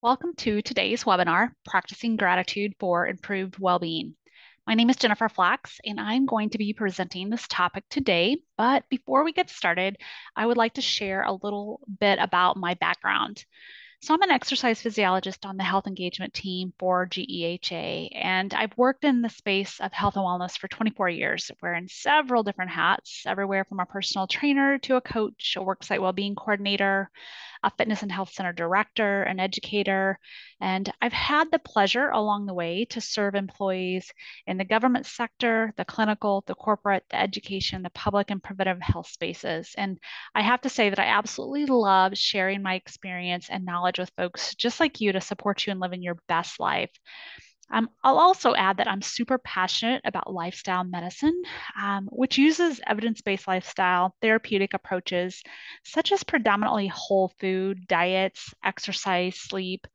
Welcome to today's webinar, Practicing Gratitude for Improved Well-Being. My name is Jennifer Flax, and I'm going to be presenting this topic today. But before we get started, I would like to share a little bit about my background. So I'm an exercise physiologist on the health engagement team for GEHA, and I've worked in the space of health and wellness for 24 years, wearing several different hats, everywhere from a personal trainer to a coach, a worksite wellbeing coordinator, a fitness and health center director, an educator, and I've had the pleasure along the way to serve employees in the government sector, the clinical, the corporate, the education, the public and preventive health spaces. And I have to say that I absolutely love sharing my experience and knowledge with folks just like you to support you in living your best life. I'll also add that I'm super passionate about lifestyle medicine, which uses evidence-based lifestyle therapeutic approaches, such as predominantly whole food diets, exercise, sleep,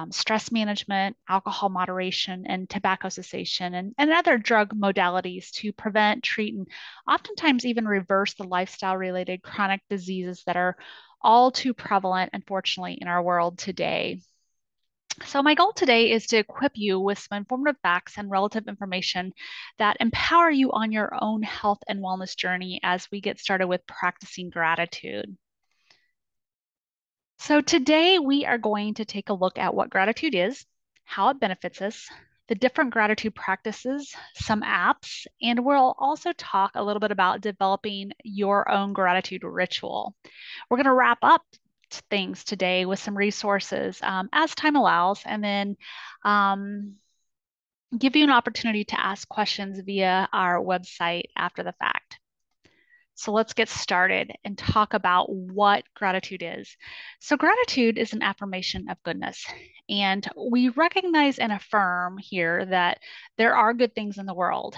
stress management, alcohol moderation, and tobacco cessation, and other drug modalities to prevent, treat, and oftentimes even reverse the lifestyle-related chronic diseases that are all too prevalent, unfortunately, in our world today. So, my goal today is to equip you with some informative facts and relative information that empower you on your own health and wellness journey as we get started with practicing gratitude. So, today we are going to take a look at what gratitude is, how it benefits us, the different gratitude practices, some apps, and we'll also talk a little bit about developing your own gratitude ritual. We're going to wrap up things today with some resources as time allows, and then um, give you an opportunity to ask questions via our website after the fact. So let's get started and talk about what gratitude is. So, gratitude is an affirmation of goodness. And we recognize and affirm here that there are good things in the world.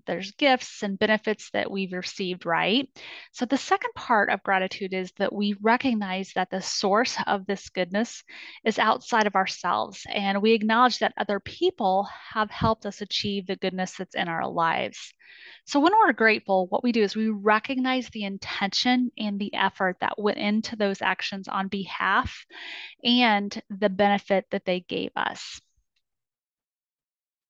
There's gifts and benefits that we've received, right? So, the second part of gratitude is that we recognize that the source of this goodness is outside of ourselves. And we acknowledge that other people have helped us achieve the goodness that's in our lives. So when we're grateful, what we do is we recognize the intention and the effort that went into those actions on behalf and the benefit that they gave us.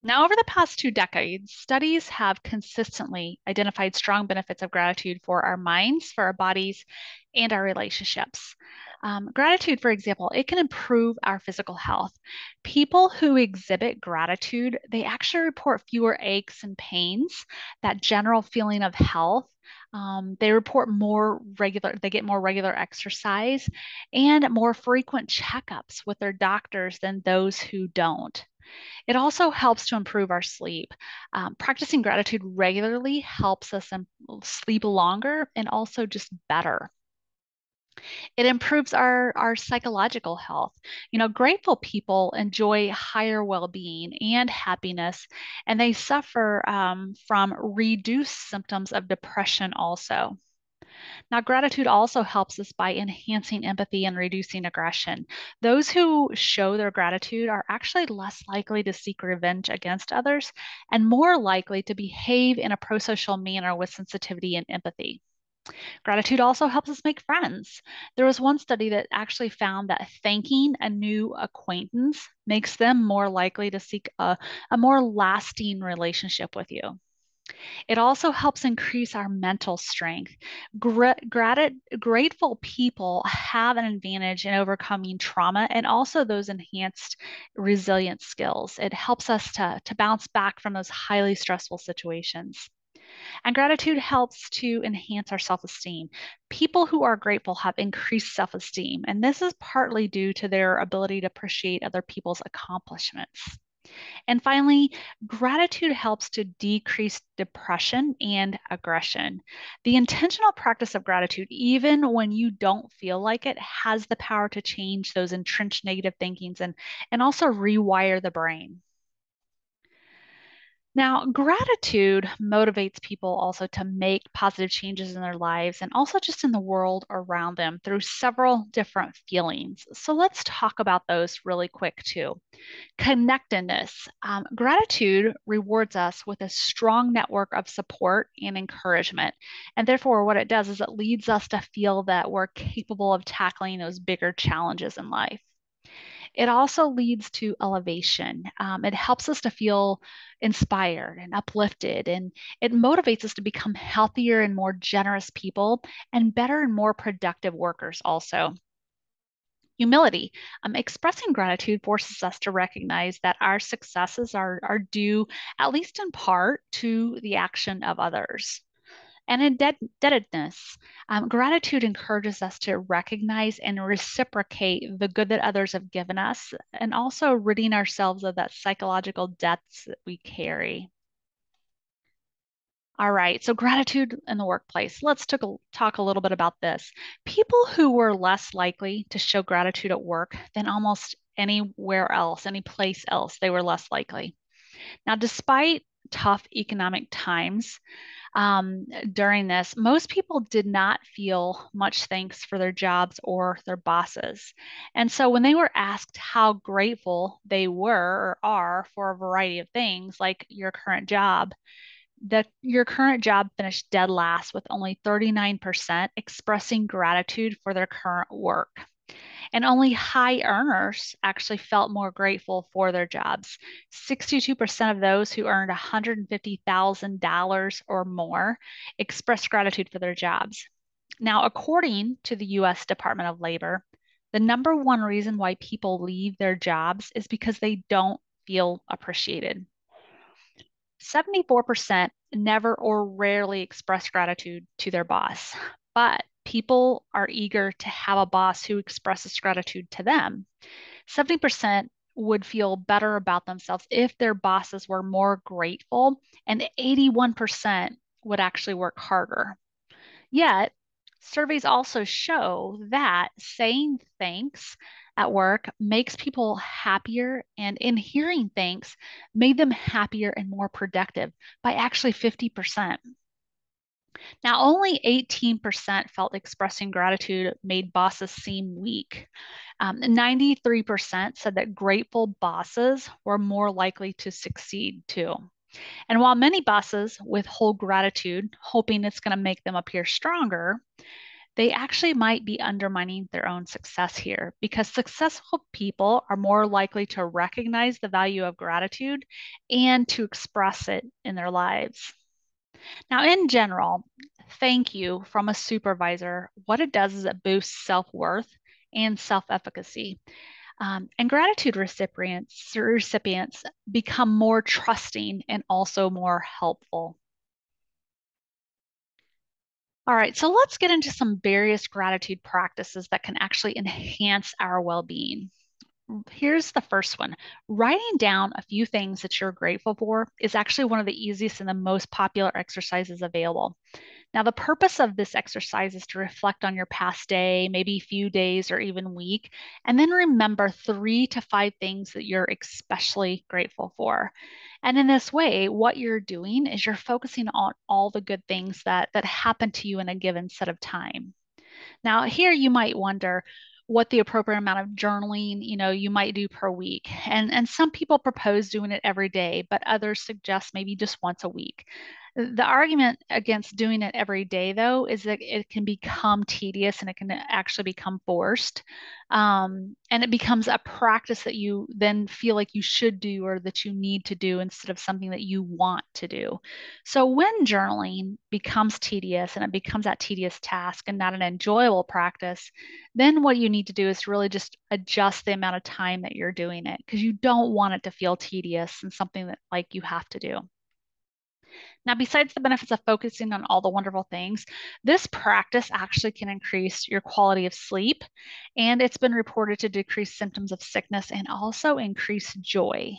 Now, over the past 2 decades, studies have consistently identified strong benefits of gratitude for our minds, for our bodies, and our relationships. Gratitude, for example, it can improve our physical health. People who exhibit gratitude, they actually report fewer aches and pains, that general feeling of health. They report more regular, they get more regular exercise and more frequent checkups with their doctors than those who don't. It also helps to improve our sleep. Practicing gratitude regularly helps us sleep longer and also just better. It improves our psychological health. You know, grateful people enjoy higher well-being and happiness, and they suffer from reduced symptoms of depression also. Now, gratitude also helps us by enhancing empathy and reducing aggression. Those who show their gratitude are actually less likely to seek revenge against others and more likely to behave in a pro-social manner with sensitivity and empathy. Gratitude also helps us make friends. There was one study that actually found that thanking a new acquaintance makes them more likely to seek a more lasting relationship with you. It also helps increase our mental strength. Grateful people have an advantage in overcoming trauma and also those enhanced resilience skills. It helps us to bounce back from those highly stressful situations. And gratitude helps to enhance our self esteem. People who are grateful have increased self esteem, and this is partly due to their ability to appreciate other people's accomplishments. And finally, gratitude helps to decrease depression and aggression. The intentional practice of gratitude, even when you don't feel like it, has the power to change those entrenched negative thinkings and also rewire the brain. Now, gratitude motivates people also to make positive changes in their lives and also just in the world around them through several different feelings. So let's talk about those really quick too. Connectedness. Gratitude rewards us with a strong network of support and encouragement. And therefore, what it does is it leads us to feel that we're capable of tackling those bigger challenges in life. It also leads to elevation. It helps us to feel inspired and uplifted, and it motivates us to become healthier and more generous people and better and more productive workers also. Humility. Expressing gratitude forces us to recognize that our successes are due, at least in part, to the action of others. And indebtedness, gratitude encourages us to recognize and reciprocate the good that others have given us, and also ridding ourselves of that psychological debts that we carry. All right, so gratitude in the workplace. Let's talk a little bit about this. People who were less likely to show gratitude at work than almost anywhere else, any place else, they were less likely. Now, despite tough economic times, during this, most people did not feel much thanks for their jobs or their bosses. And so when they were asked how grateful they were or are for a variety of things, like your current job, your current job finished dead last with only 39% expressing gratitude for their current work. And only high earners actually felt more grateful for their jobs. 62% of those who earned $150,000 or more expressed gratitude for their jobs. Now, according to the US Department of Labor, the number one reason why people leave their jobs is because they don't feel appreciated. 74% never or rarely express gratitude to their boss, but people are eager to have a boss who expresses gratitude to them. 70% would feel better about themselves if their bosses were more grateful, and 81% would actually work harder. Yet, surveys also show that saying thanks at work makes people happier, and in hearing thanks, made them happier and more productive by actually 50%. Now, only 18% felt expressing gratitude made bosses seem weak. 93% said that grateful bosses were more likely to succeed too. And while many bosses withhold gratitude, hoping it's going to make them appear stronger, they actually might be undermining their own success here because successful people are more likely to recognize the value of gratitude and to express it in their lives. Now, in general, thank you from a supervisor, what it does is it boosts self-worth and self-efficacy. And gratitude recipients become more trusting and also more helpful. All right, so let's get into some various gratitude practices that can actually enhance our well-being. Here's the first one. Writing down a few things that you're grateful for is actually one of the easiest and the most popular exercises available. Now, the purpose of this exercise is to reflect on your past day, maybe few days or even week, and then remember 3 to 5 things that you're especially grateful for. And in this way, what you're doing is you're focusing on all the good things that happen to you in a given set of time. Now, here you might wonder what the appropriate amount of journaling, you might do per week. And some people propose doing it every day, but others suggest maybe just once a week. The argument against doing it every day, though, is that it can become tedious and it can actually become forced. And it becomes a practice that you then feel like you should do or that you need to do instead of something that you want to do. So when journaling becomes tedious and it becomes that tedious task and not an enjoyable practice, then what you need to do is really just adjust the amount of time that you're doing it because you don't want it to feel tedious and something that like you have to do. Now, besides the benefits of focusing on all the wonderful things, this practice actually can increase your quality of sleep, and it's been reported to decrease symptoms of sickness and also increase joy.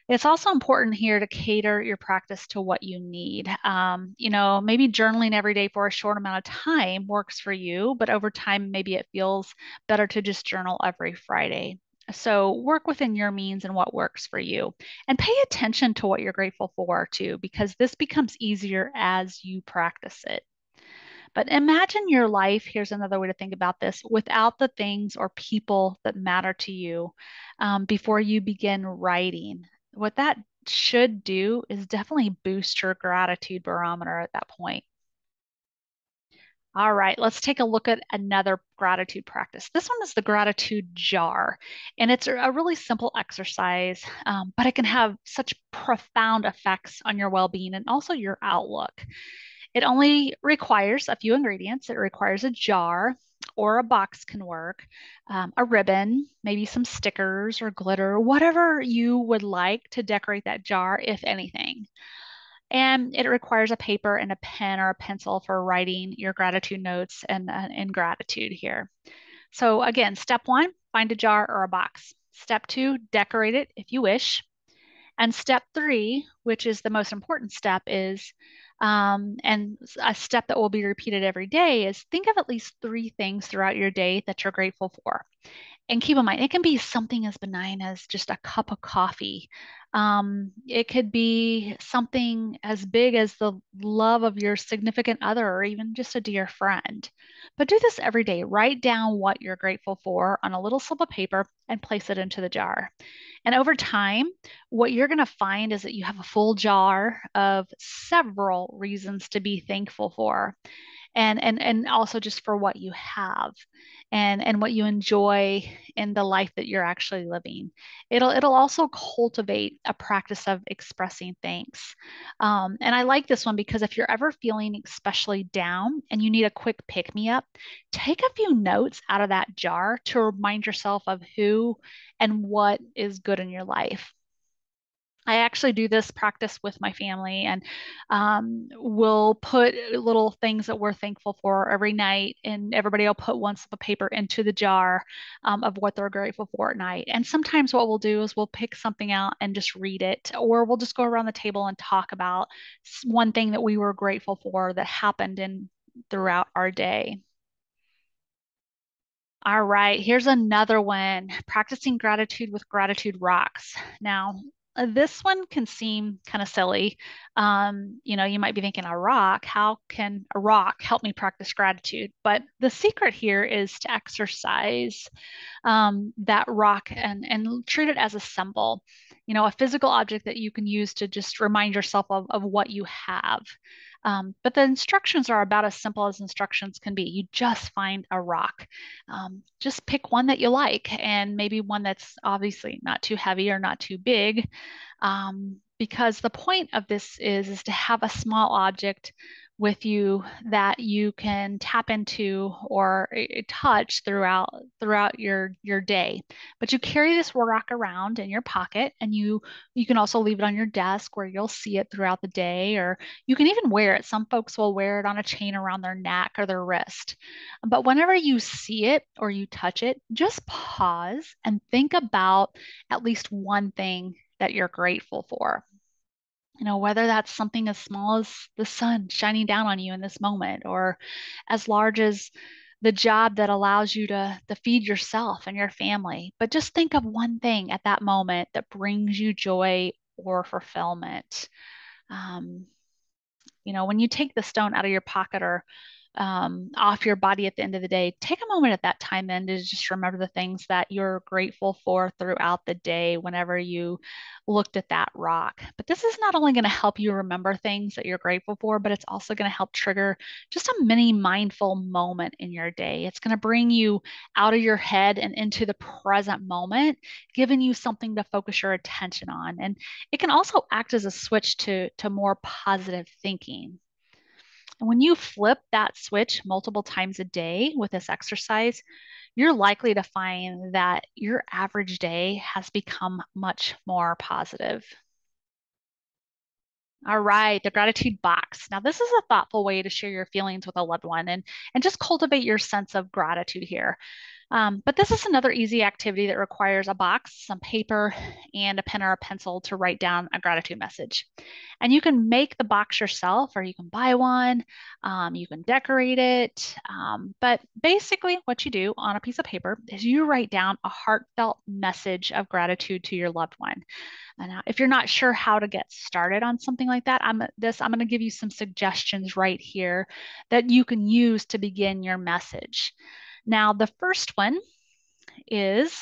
It's also important here to cater your practice to what you need. Maybe journaling every day for a short amount of time works for you, but over time, maybe it feels better to just journal every Friday. So work within your means and what works for you. And pay attention to what you're grateful for too, because this becomes easier as you practice it. But imagine your life, here's another way to think about this, without the things or people that matter to you before you begin writing. What that should do is definitely boost your gratitude barometer at that point. All right, let's take a look at another gratitude practice. This one is the gratitude jar, and it's a really simple exercise, but it can have such profound effects on your well-being and also your outlook. It only requires a few ingredients. It requires a jar or a box can work, a ribbon, maybe some stickers or glitter, whatever you would like to decorate that jar, if anything. And it requires a paper and a pen or a pencil for writing your gratitude notes and gratitude here. So, again, step one, find a jar or a box. Step two, decorate it if you wish. And step three, which is the most important step, is and a step that will be repeated every day is think of at least three things throughout your day that you're grateful for. And keep in mind, it can be something as benign as just a cup of coffee. It could be something as big as the love of your significant other or even just a dear friend. But do this every day. Write down what you're grateful for on a little slip of paper and place it into the jar. And over time, what you're going to find is that you have a full jar of several reasons to be thankful for and also just for what you have and what you enjoy in the life that you're actually living. It'll also cultivate a practice of expressing thanks. And I like this one because if you're ever feeling especially down and you need a quick pick me up, take a few notes out of that jar to remind yourself of who and what is good in your life. I actually do this practice with my family, and we'll put little things that we're thankful for every night, and everybody will put one slip of paper into the jar of what they're grateful for at night. And sometimes what we'll do is we'll pick something out and just read it, or we'll just go around the table and talk about one thing that we were grateful for that happened in throughout our day. All right, here's another one, practicing gratitude with gratitude rocks. Now, this one can seem kind of silly. You might be thinking, a rock, how can a rock help me practice gratitude? But the secret here is to exercise that rock and treat it as a symbol, a physical object that you can use to just remind yourself of what you have. But the instructions are about as simple as instructions can be. You just find a rock. Just pick one that you like and maybe one that's obviously not too heavy or not too big. Because the point of this is to have a small object with you that you can tap into or touch throughout your day. But you carry this rock around in your pocket, and you can also leave it on your desk where you'll see it throughout the day, or you can even wear it. Some folks will wear it on a chain around their neck or their wrist. But whenever you see it or you touch it, just pause and think about at least one thing that you're grateful for. Whether that's something as small as the sun shining down on you in this moment, or as large as the job that allows you to feed yourself and your family. But just think of one thing at that moment that brings you joy or fulfillment. Um, when you take the stone out of your pocket or off your body at the end of the day, take a moment at that time then to just remember the things that you're grateful for throughout the day whenever you looked at that rock. But this is not only going to help you remember things that you're grateful for, but it's also going to help trigger just a mini mindful moment in your day. It's going to bring you out of your head and into the present moment, giving you something to focus your attention on. And it can also act as a switch to more positive thinking. And when you flip that switch multiple times a day with this exercise, you're likely to find that your average day has become much more positive. All right, the gratitude box. Now, this is a thoughtful way to share your feelings with a loved one and just cultivate your sense of gratitude here. But this is another easy activity that requires a box, some paper, and a pen or a pencil to write down a gratitude message. And you can make the box yourself or you can buy one. You can decorate it. But basically, what you do on a piece of paper is you write down a heartfelt message of gratitude to your loved one. And if you're not sure how to get started on something like that, I'm going to give you some suggestions right here that you can use to begin your message. Now, the first one is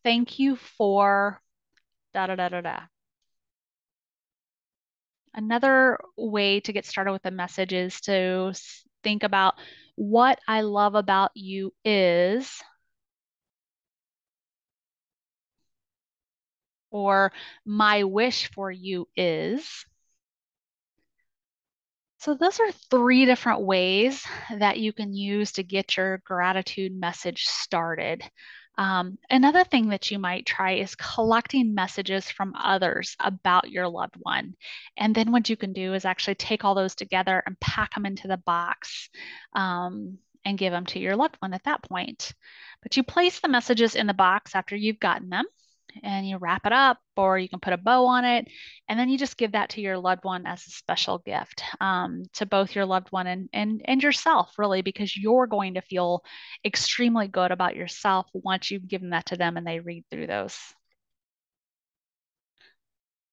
thank you for da da da da da. Another way to get started with a message is to think about What I love about you is, or my wish for you is. So, those are three different ways that you can use to get your gratitude message started. Another thing that you might try is collecting messages from others about your loved one. And then what you can do is actually take all those together and pack them into the box and give them to your loved one at that point. But you place the messages in the box after you've gotten them and you wrap it up, or you can put a bow on it, and then you just give that to your loved one as a special gift, to both your loved one and yourself, really, because you're going to feel extremely good about yourself once you've given that to them and they read through those.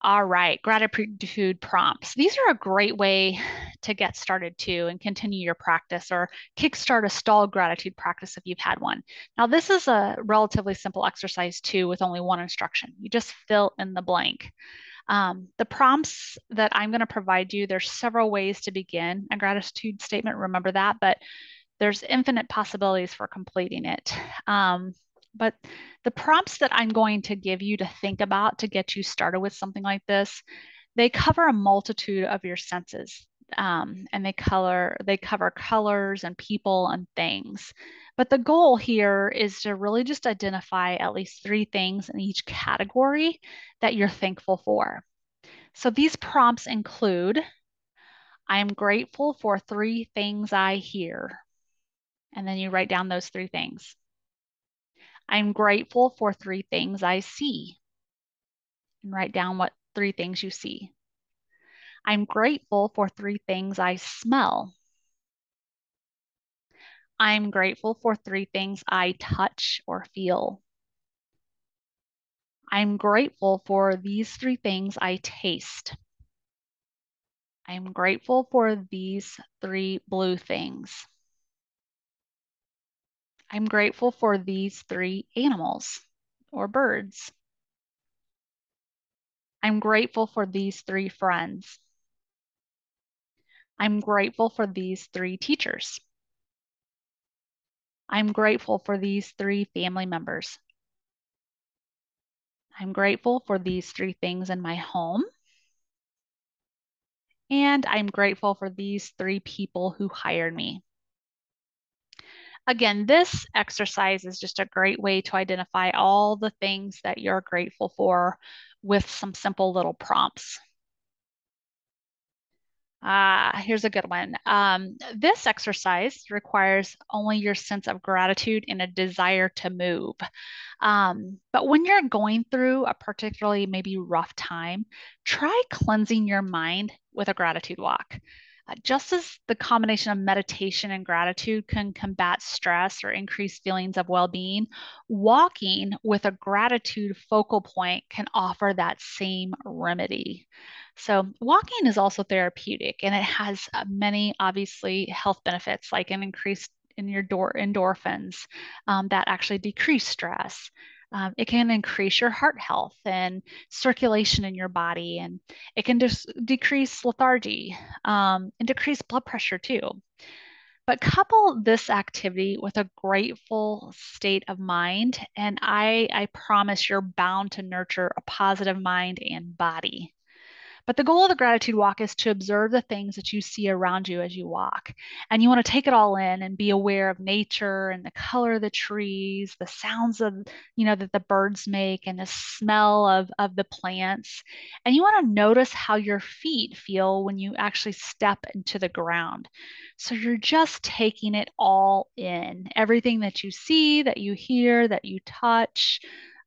All right, gratitude prompts. These are a great way to get started too and continue your practice or kickstart a stalled gratitude practice if you've had one. Now, this is a relatively simple exercise too with only one instruction. You just fill in the blank. The prompts that I'm going to provide you, there's several ways to begin a gratitude statement. Remember that, but there's infinite possibilities for completing it. But the prompts that I'm going to give you to think about to get you started with something like this, they cover a multitude of your senses. And they cover colors and people and things. But the goal here is to really just identify at least three things in each category that you're thankful for. So these prompts include, I am grateful for three things I hear. And then you write down those three things. I'm grateful for three things I see. And write down what three things you see. I'm grateful for three things I smell. I'm grateful for three things I touch or feel. I'm grateful for these three things I taste. I'm grateful for these three blue things. I'm grateful for these three animals or birds. I'm grateful for these three friends. I'm grateful for these three teachers. I'm grateful for these three family members. I'm grateful for these three things in my home. And I'm grateful for these three people who hired me. Again, this exercise is just a great way to identify all the things that you're grateful for with some simple little prompts. Here's a good one. This exercise requires only your sense of gratitude and a desire to move. But when you're going through a particularly maybe rough time, try cleansing your mind with a gratitude walk. Just as the combination of meditation and gratitude can combat stress or increase feelings of well being, walking with a gratitude focal point can offer that same remedy. So, walking is also therapeutic and it has many, obviously, health benefits like an increase in your endorphins that actually decrease stress. It can increase your heart health and circulation in your body, and it can just decrease lethargy and decrease blood pressure too. But couple this activity with a grateful state of mind, and I promise you're bound to nurture a positive mind and body. But the goal of the gratitude walk is to observe the things that you see around you as you walk. And you want to take it all in and be aware of nature and the color of the trees, the sounds of, that the birds make and the smell of the plants. And you want to notice how your feet feel when you actually step into the ground. So you're just taking it all in, everything that you see, that you hear, that you touch,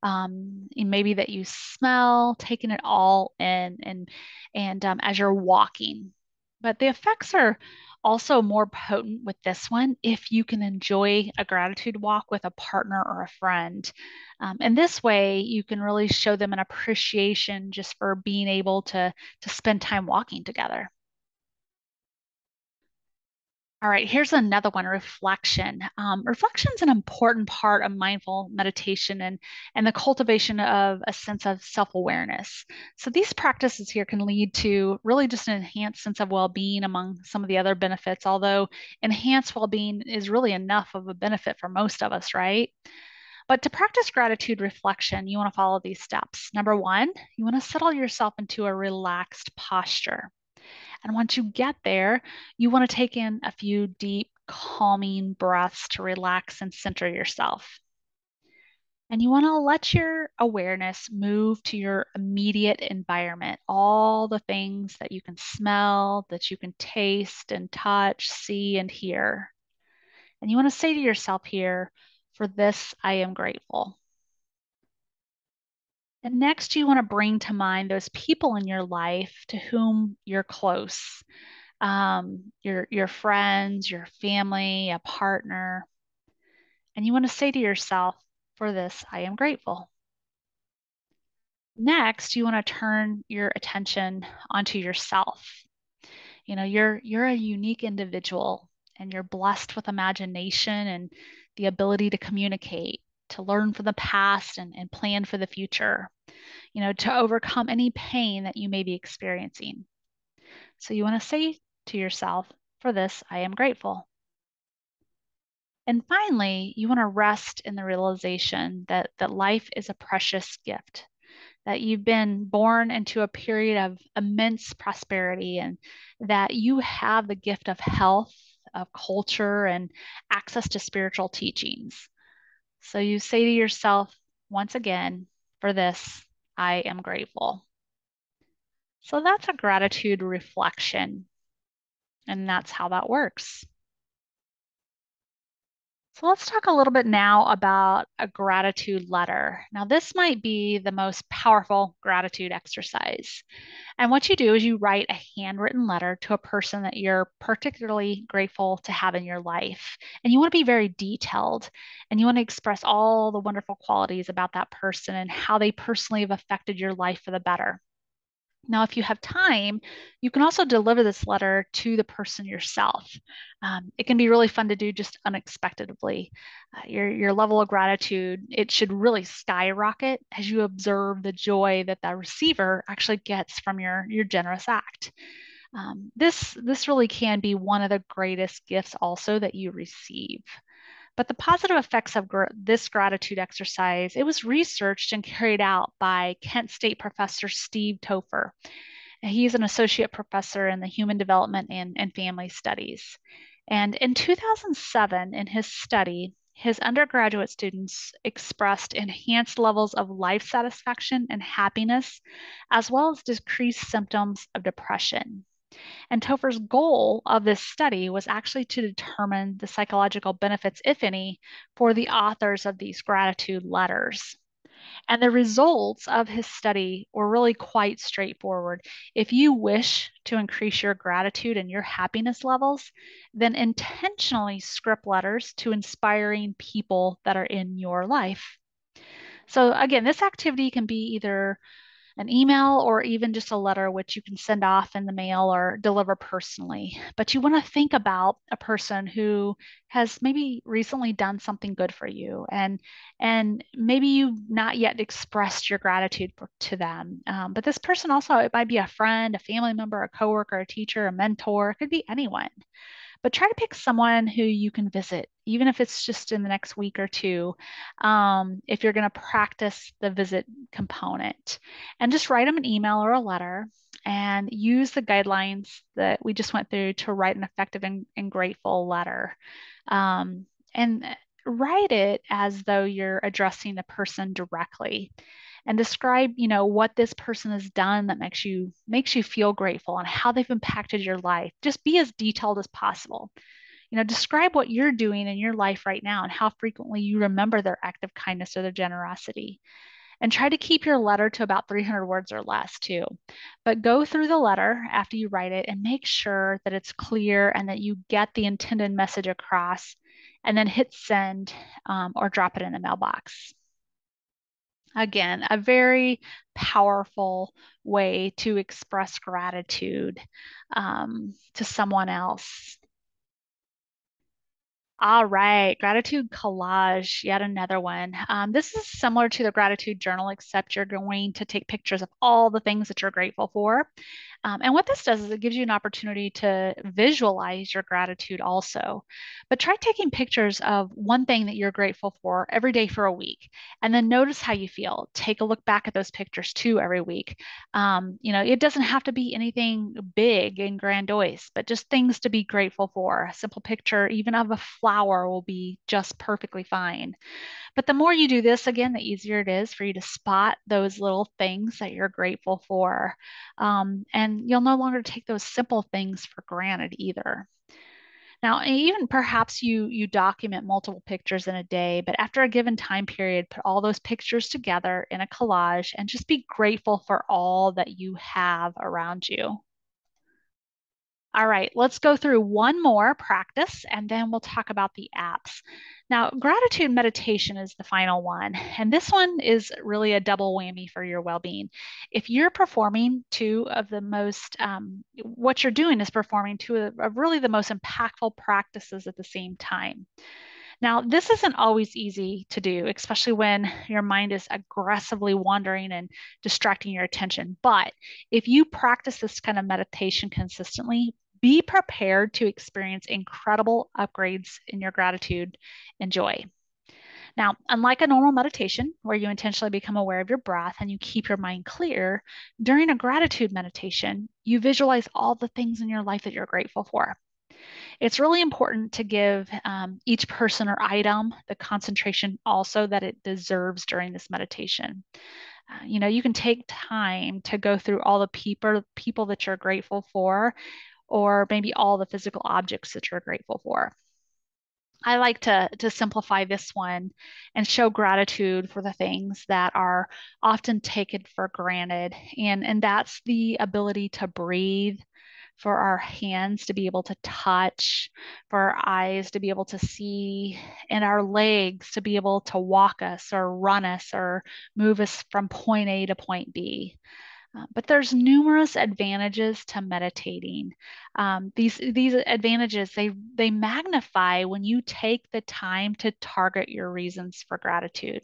and maybe that you smell, taking it all in and as you're walking. But the effects are also more potent with this one if you can enjoy a gratitude walk with a partner or a friend. And this way, you can really show them an appreciation just for being able to spend time walking together. All right, here's another one, reflection. Reflection is an important part of mindful meditation and the cultivation of a sense of self-awareness. So these practices here can lead to really just an enhanced sense of well-being among some of the other benefits, although enhanced well-being is really enough of a benefit for most of us, right? But to practice gratitude reflection, you want to follow these steps. Number one, you want to settle yourself into a relaxed posture. And once you get there, you want to take in a few deep, calming breaths to relax and center yourself. And you want to let your awareness move to your immediate environment, all the things that you can smell, that you can taste and touch, see and hear. And you want to say to yourself here, for this, I am grateful. And next, you want to bring to mind those people in your life to whom you're close, your friends, your family, a partner, and you want to say to yourself, "For this, I am grateful." Next, you want to turn your attention onto yourself. You know, you're a unique individual, and you're blessed with imagination and the ability to communicate, to learn from the past and plan for the future. You know, to overcome any pain that you may be experiencing. So you want to say to yourself, "For this, I am grateful." And finally, you want to rest in the realization that life is a precious gift, that you've been born into a period of immense prosperity, and that you have the gift of health, of culture, and access to spiritual teachings. So you say to yourself, once again, for this, I am grateful. So that's a gratitude reflection, and that's how that works. So let's talk a little bit now about a gratitude letter. Now, this might be the most powerful gratitude exercise. And what you do is you write a handwritten letter to a person that you're particularly grateful to have in your life. And you want to be very detailed, and you want to express all the wonderful qualities about that person and how they personally have affected your life for the better. Now, if you have time, you can also deliver this letter to the person yourself. It can be really fun to do just unexpectedly. Your level of gratitude, it should really skyrocket as you observe the joy that the receiver actually gets from your generous act. This really can be one of the greatest gifts also that you receive. But the positive effects of this gratitude exercise, it was researched and carried out by Kent State professor Steve Topher. He's an associate professor in the human development and family studies. And in 2007, in his study, his undergraduate students expressed enhanced levels of life satisfaction and happiness, as well as decreased symptoms of depression. And Topher's goal of this study was actually to determine the psychological benefits, if any, for the authors of these gratitude letters. And the results of his study were really quite straightforward. If you wish to increase your gratitude and your happiness levels, then intentionally script letters to inspiring people that are in your life. So, again, this activity can be either an email or even just a letter, which you can send off in the mail or deliver personally. But you want to think about a person who has maybe recently done something good for you, and maybe you've not yet expressed your gratitude to them. But this person also, it might be a friend, a family member, a coworker, a teacher, a mentor. It could be anyone. But try to pick someone who you can visit, even if it's just in the next week or two, if you're going to practice the visit component. And just write them an email or a letter and use the guidelines that we just went through to write an effective and grateful letter. And write it as though you're addressing the person directly, and describe, what this person has done that makes you feel grateful and how they've impacted your life. Just be as detailed as possible. Describe what you're doing in your life right now and how frequently you remember their act of kindness or their generosity. And try to keep your letter to about 300 words or less too. But go through the letter after you write it and make sure that it's clear and that you get the intended message across, and then hit send, or drop it in the mailbox. Again, a very powerful way to express gratitude to someone else. All right, gratitude collage, yet another one. This is similar to the gratitude journal, except you're going to take pictures of all the things that you're grateful for. And what this does is it gives you an opportunity to visualize your gratitude also. But try taking pictures of one thing that you're grateful for every day for a week, and then notice how you feel. Take a look back at those pictures too every week. It doesn't have to be anything big and grandiose, but just things to be grateful for. A simple picture, even of a flower, will be just perfectly fine. But the more you do this, again, the easier it is for you to spot those little things that you're grateful for. And you'll no longer take those simple things for granted either. Now, even perhaps you document multiple pictures in a day, but after a given time period, put all those pictures together in a collage and just be grateful for all that you have around you. All right, let's go through one more practice and then we'll talk about the apps. Now, gratitude meditation is the final one, and this one is really a double whammy for your well being. If you're performing two of the most, what you're doing is performing two of really the most impactful practices at the same time. Now, this isn't always easy to do, especially when your mind is aggressively wandering and distracting your attention. But if you practice this kind of meditation consistently, be prepared to experience incredible upgrades in your gratitude and joy. Now, unlike a normal meditation where you intentionally become aware of your breath and you keep your mind clear, during a gratitude meditation, you visualize all the things in your life that you're grateful for. It's really important to give each person or item the concentration also that it deserves during this meditation. You can take time to go through all the people that you're grateful for, or maybe all the physical objects that you're grateful for. I like to simplify this one and show gratitude for the things that are often taken for granted. And that's the ability to breathe, for our hands to be able to touch, for our eyes to be able to see, and our legs to be able to walk us or run us or move us from point A to point B. But there's numerous advantages to meditating. These advantages they magnify when you take the time to target your reasons for gratitude.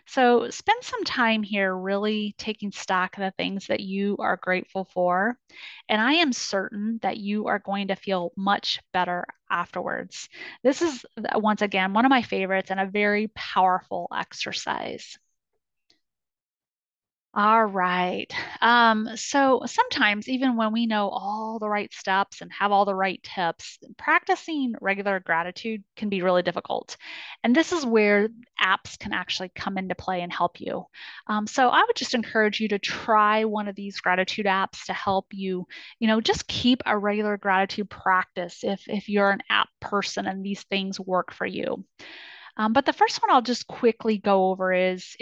So spend some time here really taking stock of the things that you are grateful for. And I am certain that you are going to feel much better afterwards. This is, once again, one of my favorites and a very powerful exercise. All right. So sometimes, even when we know all the right steps and have all the right tips, practicing regular gratitude can be really difficult. And this is where apps can actually come into play and help you. So I would just encourage you to try one of these gratitude apps to help you, just keep a regular gratitude practice if you're an app person and these things work for you. But the first one I'll just quickly go over is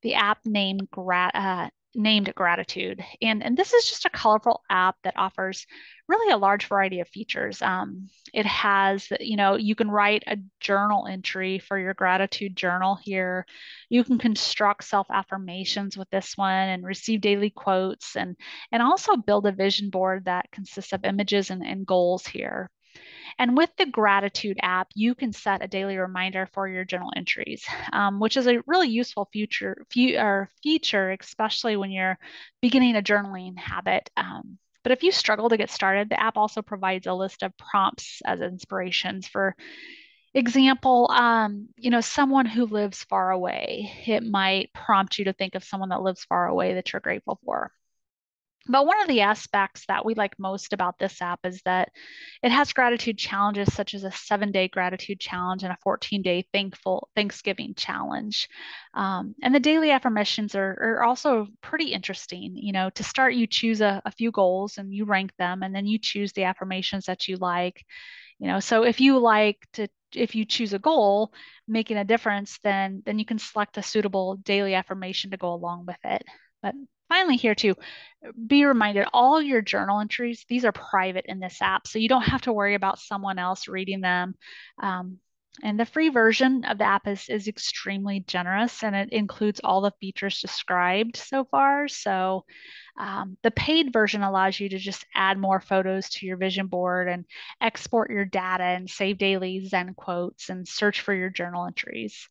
the app named Gratitude, and this is just a colorful app that offers really a large variety of features. It has, you can write a journal entry for your gratitude journal here. You can construct self affirmations with this one and receive daily quotes, and also build a vision board that consists of images and goals here. And with the gratitude app, you can set a daily reminder for your journal entries, which is a really useful feature, especially when you're beginning a journaling habit. But if you struggle to get started, the app also provides a list of prompts as inspirations. For example, someone who lives far away. It might prompt you to think of someone that lives far away that you're grateful for. But one of the aspects that we like most about this app is that it has gratitude challenges such as a 7-day gratitude challenge and a 14-day thankful Thanksgiving challenge. And the daily affirmations are also pretty interesting. To start, you choose a few goals and you rank them, and then you choose the affirmations that you like. So if you choose a goal, making a difference, then you can select a suitable daily affirmation to go along with it. But finally, here too, be reminded all your journal entries, these are private in this app, so you don't have to worry about someone else reading them. Um, And the free version of the app is extremely generous and it includes all the features described so far. So the paid version allows you to just add more photos to your vision board and export your data and save daily Zen quotes and search for your journal entries.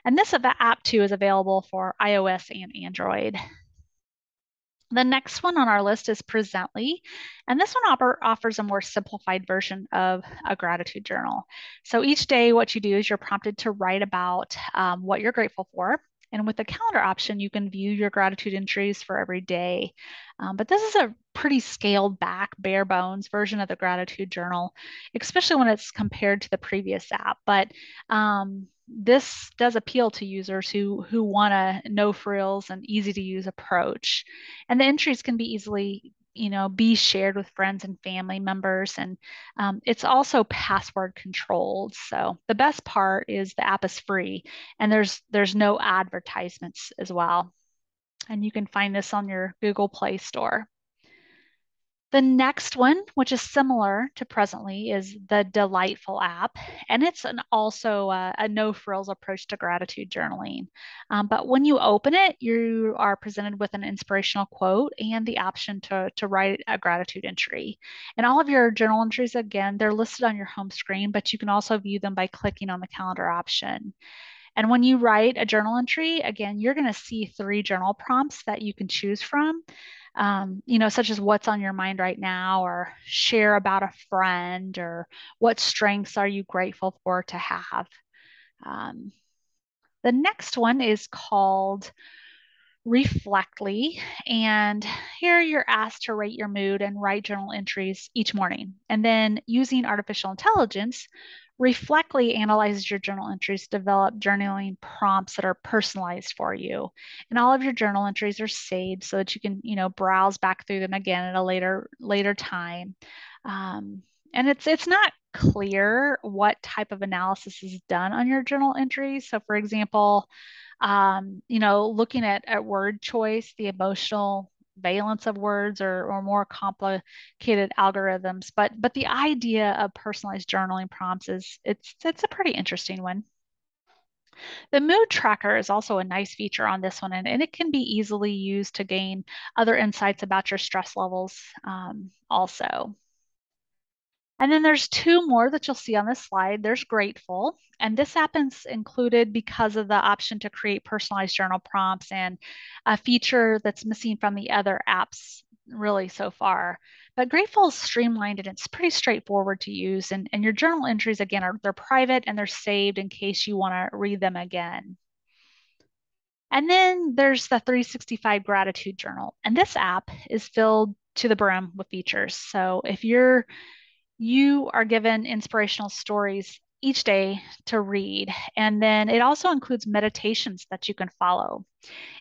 And this app too is available for iOS and Android. The next one on our list is Presently, and this one offers a more simplified version of a gratitude journal. So each day, what you do is you're prompted to write about what you're grateful for. And with the calendar option, you can view your gratitude entries for every day. But this is a pretty scaled back, bare bones version of the gratitude journal, especially when it's compared to the previous app. But this does appeal to users who want a no frills and easy to use approach. And the entries can be easily be shared with friends and family members, and it's also password controlled. So the best part is the app is free and there's no advertisements as well, and you can find this on your Google Play Store. The next one, which is similar to Presently, is the Delightful app, and it's also a no frills approach to gratitude journaling. But when you open it, you are presented with an inspirational quote and the option to write a gratitude entry. And all of your journal entries, again, they're listed on your home screen, but you can also view them by clicking on the calendar option. And when you write a journal entry, again, you're going to see 3 journal prompts that you can choose from, such as what's on your mind right now, or share about a friend, or what strengths are you grateful for to have. Um, the next one is called Reflectly. And here you're asked to rate your mood and write journal entries each morning. And then using artificial intelligence, Reflectly analyzes your journal entries, develop journaling prompts that are personalized for you. And all of your journal entries are saved so that you can, browse back through them again at a later time. Um, and it's not clear what type of analysis is done on your journal entries. So for example, looking at word choice, the emotional valence of words, or more complicated algorithms. But the idea of personalized journaling prompts it's a pretty interesting one. The mood tracker is also a nice feature on this one, and it can be easily used to gain other insights about your stress levels also. And then there's 2 more that you'll see on this slide. There's Grateful, and this happens included because of the option to create personalized journal prompts, and a feature that's missing from the other apps really so far. But Grateful is streamlined and it's pretty straightforward to use. And your journal entries, again, they're private and they're saved in case you want to read them again. And then there's the 365 Gratitude Journal. And this app is filled to the brim with features. So if you are given inspirational stories each day to read. And then it also includes meditations that you can follow.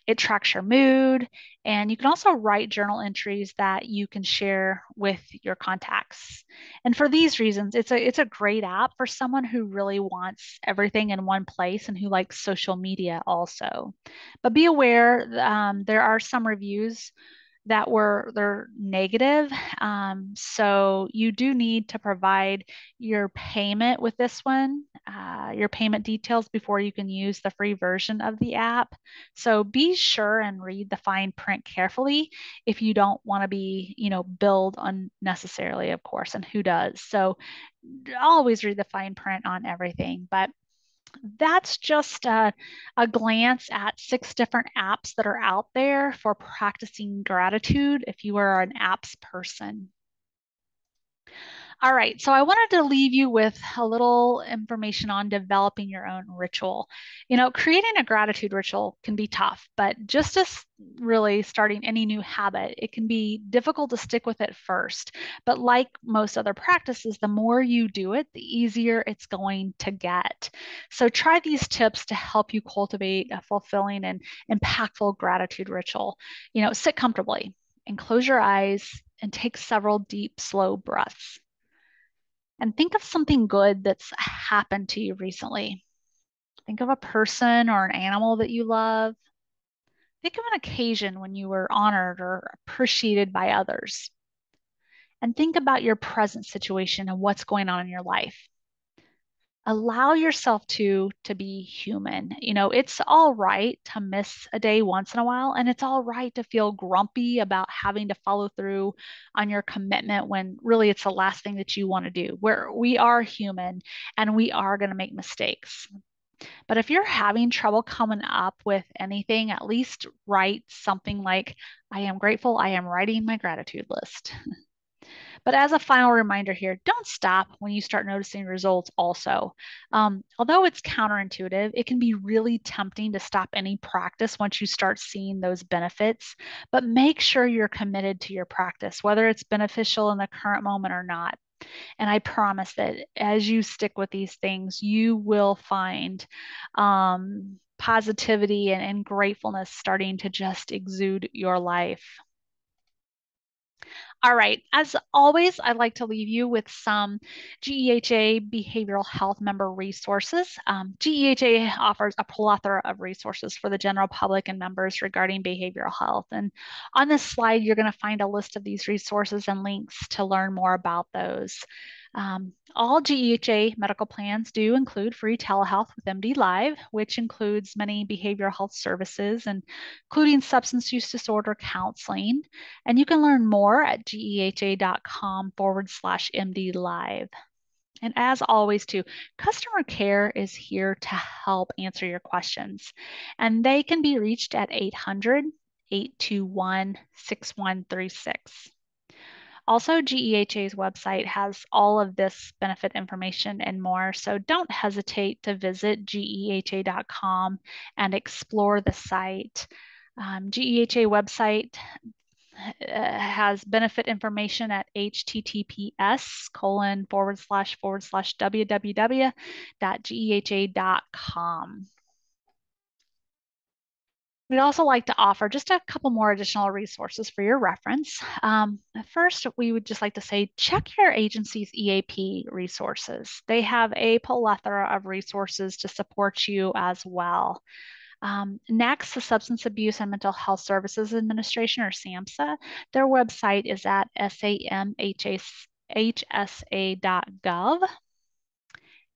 It tracks your mood, and you can also write journal entries that you can share with your contacts. And for these reasons, it's a great app for someone who really wants everything in one place and who likes social media also. But be aware, there are some reviews that they're negative. So you do need to provide your payment with this one, your payment details before you can use the free version of the app. So be sure and read the fine print carefully if you don't want to be, billed unnecessarily, of course, and who does? So always read the fine print on everything. But that's just a glance at 6 different apps that are out there for practicing gratitude if you are an apps person. All right, so I wanted to leave you with a little information on developing your own ritual. Creating a gratitude ritual can be tough, but just as really starting any new habit, it can be difficult to stick with it first. But like most other practices, the more you do it, the easier it's going to get. So try these tips to help you cultivate a fulfilling and impactful gratitude ritual. Sit comfortably and close your eyes and take several deep, slow breaths. And think of something good that's happened to you recently. Think of a person or an animal that you love. Think of an occasion when you were honored or appreciated by others. And think about your present situation and what's going on in your life. Allow yourself to be human. It's all right to miss a day once in a while, and it's all right to feel grumpy about having to follow through on your commitment when really it's the last thing that you want to do. We are human and we are going to make mistakes. But if you're having trouble coming up with anything, at least write something like, I am grateful, I am writing my gratitude list. But as a final reminder here, don't stop when you start noticing results also. Although it's counterintuitive, it can be really tempting to stop any practice once you start seeing those benefits. But make sure you're committed to your practice, whether it's beneficial in the current moment or not. And I promise that as you stick with these things, you will find positivity and gratefulness starting to just exude your life. All right. As always, I'd like to leave you with some GEHA behavioral health member resources. GEHA offers a plethora of resources for the general public and members regarding behavioral health. And on this slide, you're going to find a list of these resources and links to learn more about those. All GEHA medical plans do include free telehealth with MD Live, which includes many behavioral health services, including substance use disorder counseling. And you can learn more at geha.com/MD Live. And as always, too, customer care is here to help answer your questions. And they can be reached at 800-821-6136. Also, GEHA's website has all of this benefit information and more, so don't hesitate to visit geha.com and explore the site. GEHA website has benefit information at https://www.geha.com. We'd also like to offer just a couple more additional resources for your reference. First, we would just like to say, check your agency's EAP resources. They have a plethora of resources to support you as well. Next, the Substance Abuse and Mental Health Services Administration, or SAMHSA. Their website is at samhsa.gov.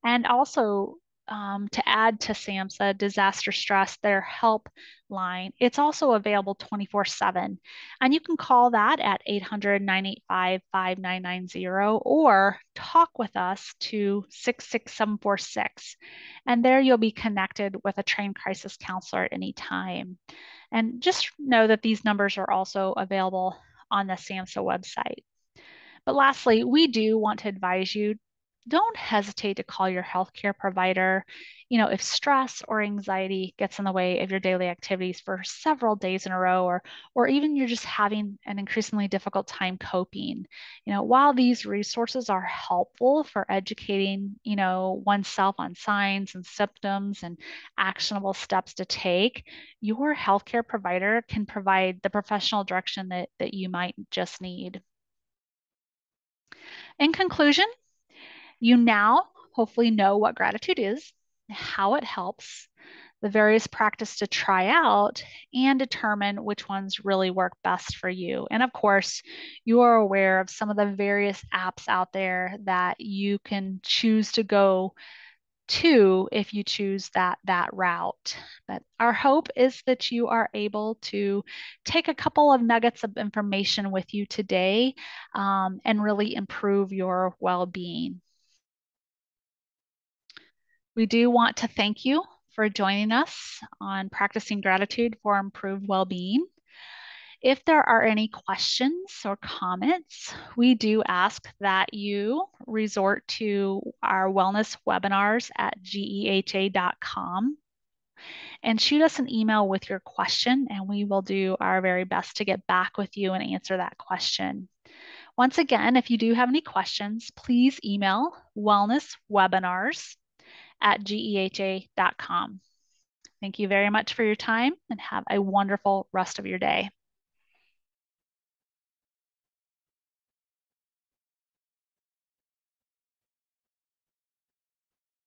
And also, to add to SAMHSA, disaster stress, their helpline, it's also available 24/7. And you can call that at 800-985-5990 or talk with us to 66746. And there you'll be connected with a trained crisis counselor at any time. And just know that these numbers are also available on the SAMHSA website. But lastly, we do want to advise you, don't hesitate to call your healthcare provider. If stress or anxiety gets in the way of your daily activities for several days in a row, or even you're just having an increasingly difficult time coping. While these resources are helpful for educating, oneself on signs and symptoms and actionable steps to take, your healthcare provider can provide the professional direction that you might just need. In conclusion, you now hopefully know what gratitude is, how it helps, the various practices to try out, and determine which ones really work best for you. And of course, you are aware of some of the various apps out there that you can choose to go to if you choose that route. But our hope is that you are able to take a couple of nuggets of information with you today, and really improve your well-being. We do want to thank you for joining us on Practicing Gratitude for Improved Well-Being. If there are any questions or comments, we do ask that you resort to our wellness webinars at geha.com and shoot us an email with your question, and we will do our very best to get back with you and answer that question. Once again, if you do have any questions, please email wellnesswebinars@geha.com. Thank you very much for your time and have a wonderful rest of your day.